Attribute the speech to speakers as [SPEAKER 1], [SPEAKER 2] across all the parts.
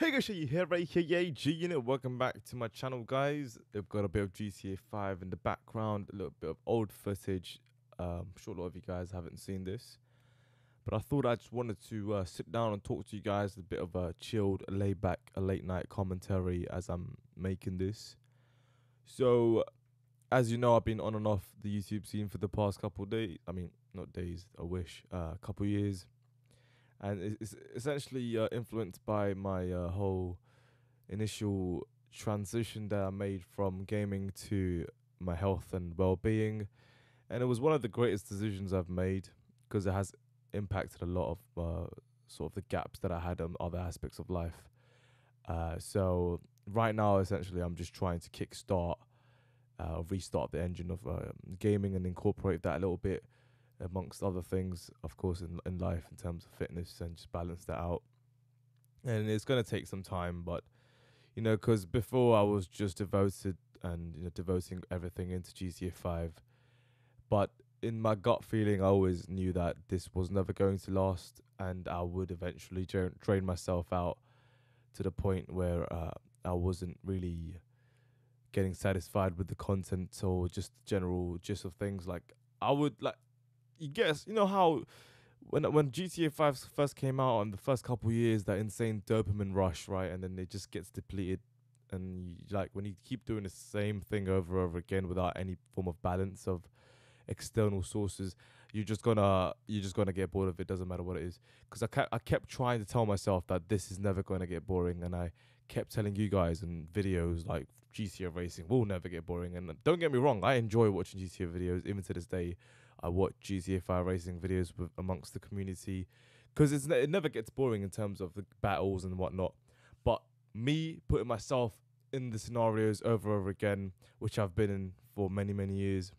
[SPEAKER 1] Hey guys, you here, right here, yeah, G Unit. Welcome back to my channel, guys. They've got a bit of GTA 5 in the background, a little bit of old footage. I'm sure a lot of you guys haven't seen this, but I thought I just wanted to sit down and talk to you guys a bit of a chilled, laid back, a late night commentary as I'm making this. So, as you know, I've been on and off the YouTube scene for the past couple of days. I mean, not days, I wish, couple years. And it's essentially influenced by my whole initial transition that I made from gaming to my health and well-being, and it was one of the greatest decisions I've made because it has impacted a lot of sort of the gaps that I had on other aspects of life. So right now, essentially, I'm just trying to kickstart, restart the engine of gaming and incorporate that a little bit amongst other things, of course, in life in terms of fitness and just balance that out. And it's going to take some time, but because before I was just devoted and devoting everything into GTA 5, but in my gut feeling, I always knew that this was never going to last, and I would eventually drain myself out to the point where I wasn't really getting satisfied with the content or just the general gist of things. Like I would like, you guess, you know how when GTA 5 first came out in the first couple years, that insane dopamine rush, right? And then it just gets depleted. And like when you keep doing the same thing over and over again without any form of balance of external sources, you're just gonna get bored of it. Doesn't matter what it is. Because I kept trying to tell myself that this is never gonna get boring, and I kept telling you guys in videos like GTA racing will never get boring. And don't get me wrong, I enjoy watching GTA videos even to this day. I watch GTA 5 racing videos with amongst the community because it never gets boring in terms of the battles and whatnot. But me putting myself in the scenarios over and over again, which I've been in for many many years,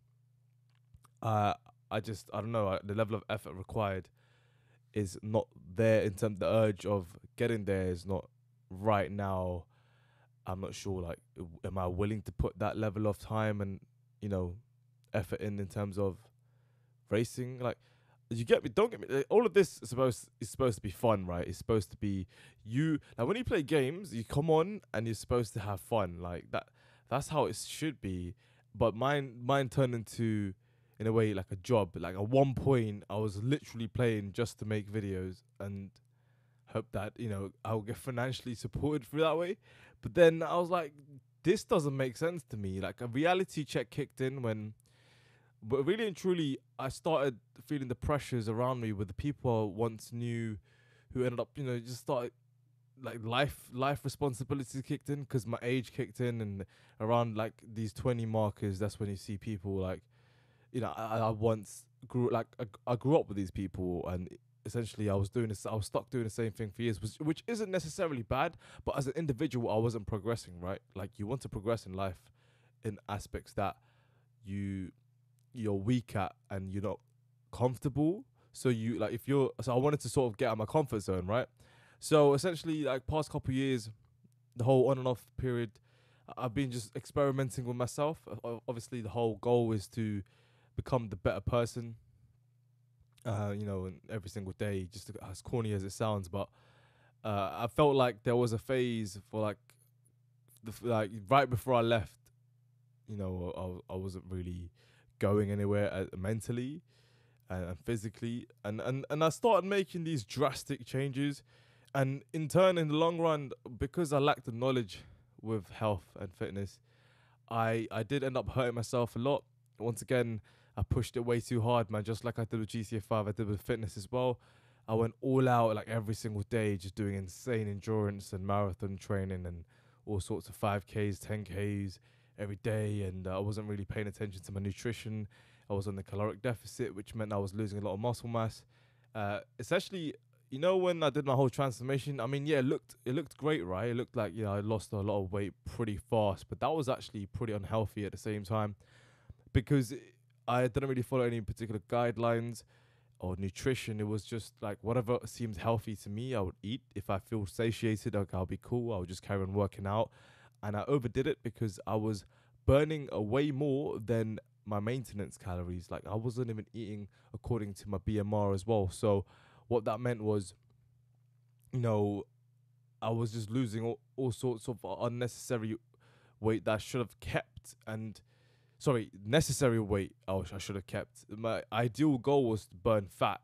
[SPEAKER 1] uh, I don't know, the level of effort required is not there in terms. The urge of getting there is not right now. I'm not sure. Like, am I willing to put that level of time and you know effort in terms of racing? Like, you get me? Don't get me. All of this is supposed to be fun, right? It's supposed to be you. Like when you play games, you come on and you're supposed to have fun. Like that. That's how it should be. But mine turned into, in a way, like a job. Like at one point, I was literally playing just to make videos and hope that I'll get financially supported through that way. But then I was like, this doesn't make sense to me. Like a reality check kicked in when, but really and truly, I started feeling the pressures around me with the people I once knew, who ended up, just started like life responsibilities kicked in because my age kicked in, and around like these 20 markers, that's when you see people like, I once grew like I grew up with these people, and essentially I was doing this. I was stuck doing the same thing for years, which isn't necessarily bad, but as an individual, I wasn't progressing. Right, like you want to progress in life in aspects that you you're weak at and you're not comfortable. So I wanted to sort of get out of my comfort zone, right? So essentially, like past couple years, the whole on and off period, I've been just experimenting with myself. Obviously, the whole goal is to become the better person. And every single day, just as corny as it sounds, but I felt like there was a phase for like like right before I left. I wasn't really going anywhere mentally and physically, and I started making these drastic changes, and in turn, in the long run, because I lacked the knowledge with health and fitness, I did end up hurting myself a lot. Once again, I pushed it way too hard, man. Just like I did with GTA 5, I did with fitness as well. I went all out like every single day, just doing insane endurance and marathon training and all sorts of 5Ks, 10Ks every day. And I wasn't really paying attention to my nutrition. I was on the caloric deficit, which meant I was losing a lot of muscle mass. Essentially, when I did my whole transformation, I mean, yeah, it looked great, right? It looked like I lost a lot of weight pretty fast, but that was actually pretty unhealthy at the same time because I didn't really follow any particular guidelines or nutrition. It was just like whatever seemed healthy to me, I would eat. If I feel satiated, like I'll be cool. I'll just carry on working out, and I overdid it because I was burning way more than my maintenance calories. Like I wasn't even eating according to my BMR as well. So what that meant was, you know, I was just losing all sorts of unnecessary weight that I should have kept, and sorry, necessary weight I should have kept. My ideal goal was to burn fat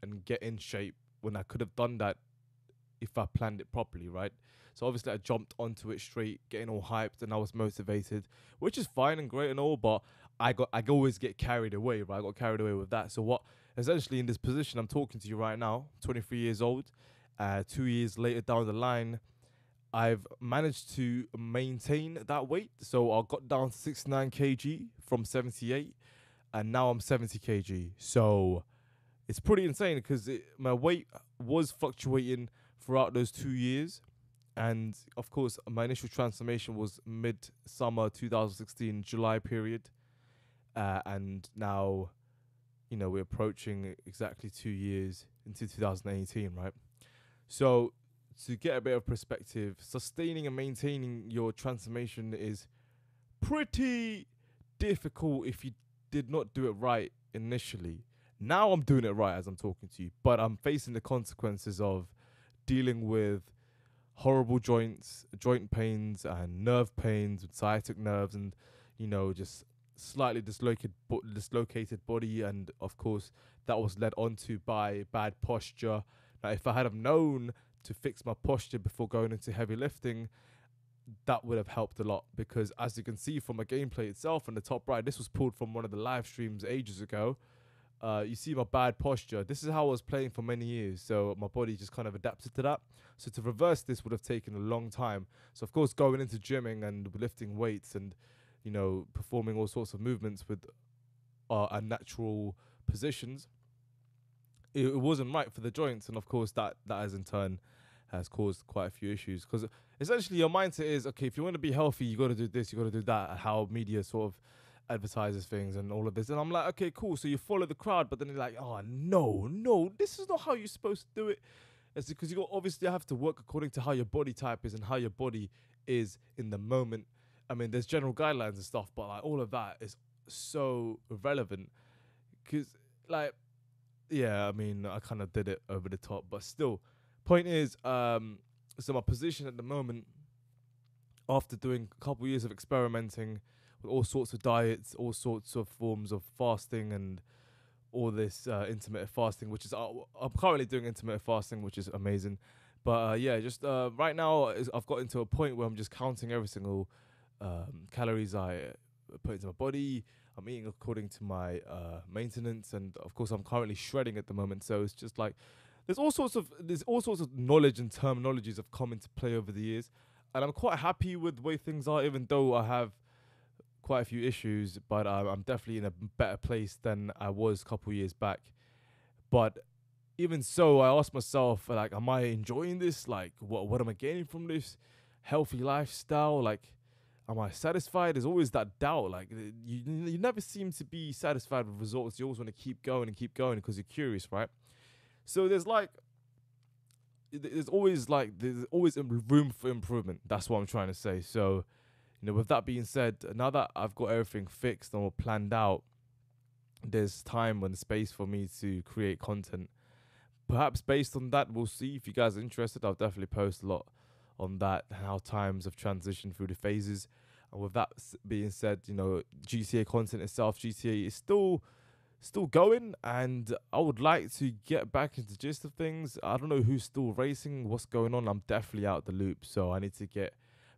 [SPEAKER 1] and get in shape when I could have done that if I planned it properly, right? So obviously I jumped onto it straight, getting all hyped, and I was motivated, which is fine and great and all, but I always get carried away, right? I got carried away with that. So what essentially in this position I'm talking to you right now, 23 years old, 2 years later down the line, I've managed to maintain that weight. So I got down to 69 kg from 78, and now I'm 70 kg. So it's pretty insane because my weight was fluctuating throughout those 2 years. And of course, my initial transformation was mid-summer 2016, July period. And now, we're approaching exactly 2 years into 2018, right? So to get a bit of perspective, sustaining and maintaining your transformation is pretty difficult if you did not do it right initially. Now I'm doing it right as I'm talking to you, but I'm facing the consequences of dealing with horrible joint pains and nerve pains with sciatic nerves, and just slightly dislocated body, and of course that was led onto by bad posture. Now, if I had have known to fix my posture before going into heavy lifting, that would have helped a lot, because as you can see from my gameplay itself on the top right, this was pulled from one of the live streams ages ago. You see my bad posture. This is how I was playing for many years, so my body just kind of adapted to that. So to reverse this would have taken a long time. So of course, going into gymming and lifting weights and performing all sorts of movements with unnatural positions, it wasn't right for the joints, and of course that has in turn has caused quite a few issues, because essentially your mindset is, okay, if you want to be healthy, you got to do this, you got to do that, how media sort of advertises things and all of this. And I'm like, okay, cool, so you follow the crowd, but then you're like, oh no, this is not how you're supposed to do it. It's because you obviously have to work according to how your body type is and how your body is in the moment. I mean, there's general guidelines and stuff, but like all of that is so irrelevant, because like, yeah, I mean, I kind of did it over the top, but still, point is, so my position at the moment, after doing a couple years of experimenting with all sorts of diets, all sorts of forms of fasting, and all this intermittent fasting, which is I'm currently doing intermittent fasting, which is amazing. But yeah, just right now I've got into a point where I'm just counting every single calories I put into my body. I'm eating according to my maintenance, and of course I'm currently shredding at the moment. So it's just like there's all sorts of knowledge and terminologies have come into play over the years, and I'm quite happy with the way things are, even though I have quite a few issues. But I'm definitely in a better place than I was a couple years back. But even so, I ask myself, like, am I enjoying this? Like, what am I gaining from this healthy lifestyle? Like, am I satisfied? There's always that doubt. Like, you never seem to be satisfied with results. You always want to keep going because you're curious, right? So there's always room for improvement. That's what I'm trying to say. So, with that being said, now that I've got everything fixed and all planned out, there's time and space for me to create content. Perhaps based on that, we'll see. If you guys are interested, I'll definitely post a lot on that, how times have transitioned through the phases. And with that being said, GTA content itself, GTA is still going, and I would like to get back into the gist of things. I don't know who's still racing, what's going on. I'm definitely out the loop, so I need to get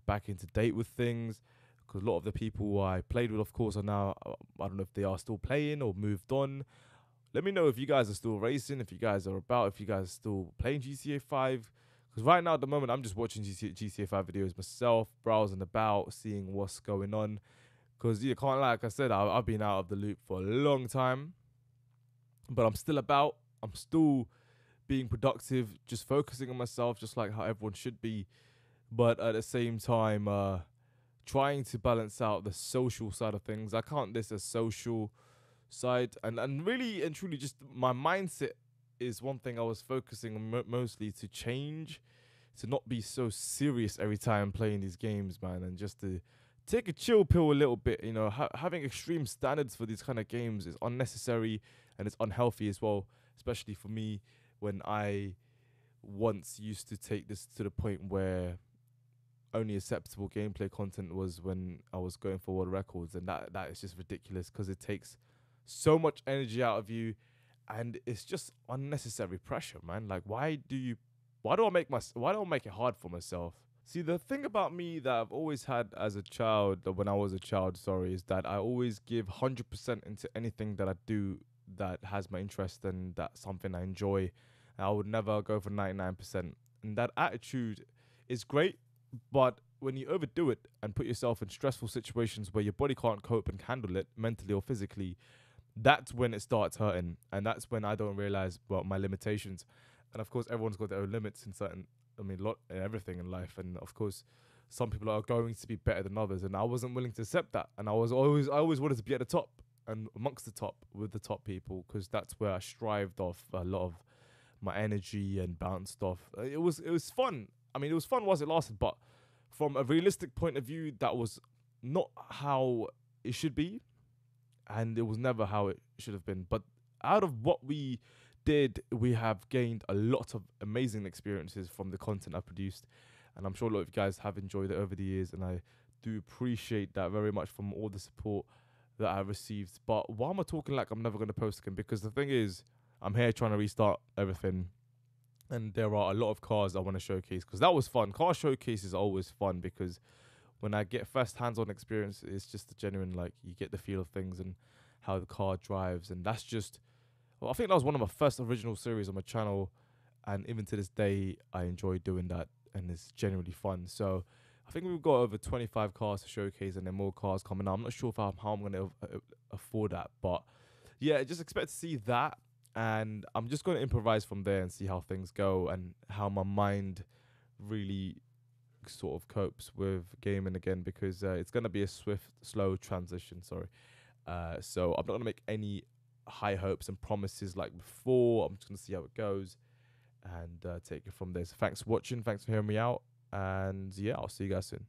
[SPEAKER 1] back into date with things, because a lot of the people who I played with, of course, are now, I don't know if they are still playing or moved on. Let me know if you guys are still racing, if you guys are about, if you guys are still playing GTA 5. Because right now, at the moment, I'm just watching GTA 5 videos myself, browsing about, seeing what's going on. Because you can't lie, like I said, I've been out of the loop for a long time. But I'm still about. I'm still being productive, just focusing on myself, just like how everyone should be. But at the same time, trying to balance out the social side of things. I count this as social side, and really and truly, just my mindset is one thing I was focusing on mostly to change, to not be so serious every time playing these games, man, and just to take a chill pill a little bit. Having extreme standards for these kind of games is unnecessary and it's unhealthy as well, especially for me when I once used to take this to the point where only acceptable gameplay content was when I was going for world records, and that is just ridiculous because it takes so much energy out of you, and it's just unnecessary pressure, man. Like, why do I make it hard for myself? See, the thing about me that I've always had as a child, when I was a child, sorry, is that I always give 100% into anything that I do that has my interest and that's something I enjoy. I would never go for 99%. And that attitude is great, but when you overdo it and put yourself in stressful situations where your body can't cope and handle it mentally or physically, that's when it starts hurting. And that's when I don't realize, well, my limitations. And of course, everyone's got their own limits in certain, lot in everything in life. And of course, some people are going to be better than others. And I wasn't willing to accept that. And I always wanted to be at the top and amongst the top with the top people, because that's where I strived off a lot of my energy and bounced off. It was fun. I mean, it was fun whilst it lasted, but from a realistic point of view, that was not how it should be, and it was never how it should have been. But out of what we did, we have gained a lot of amazing experiences from the content I produced, and I'm sure a lot of you guys have enjoyed it over the years, and I do appreciate that very much from all the support that I received. But why am I talking like I'm never going to post again? Because the thing is, I'm here trying to restart everything, and there are a lot of cars I want to showcase, because that was fun. Car showcases are always fun because when I get first hands-on experience, it's just a genuine, like, you get the feel of things and how the car drives, and that's just, well, I think that was one of my first original series on my channel, and even to this day, I enjoy doing that, and it's genuinely fun. So I think we've got over 25 cars to showcase, and then more cars coming out. I'm not sure if how I'm going to afford that, but yeah, just expect to see that, and I'm just going to improvise from there and see how things go and how my mind really sort of copes with gaming again, because it's going to be a swift, slow transition. Sorry. So I'm not going to make any high hopes and promises like before. I'm just going to see how it goes and take it from there. So thanks for watching. Thanks for hearing me out. And yeah, I'll see you guys soon.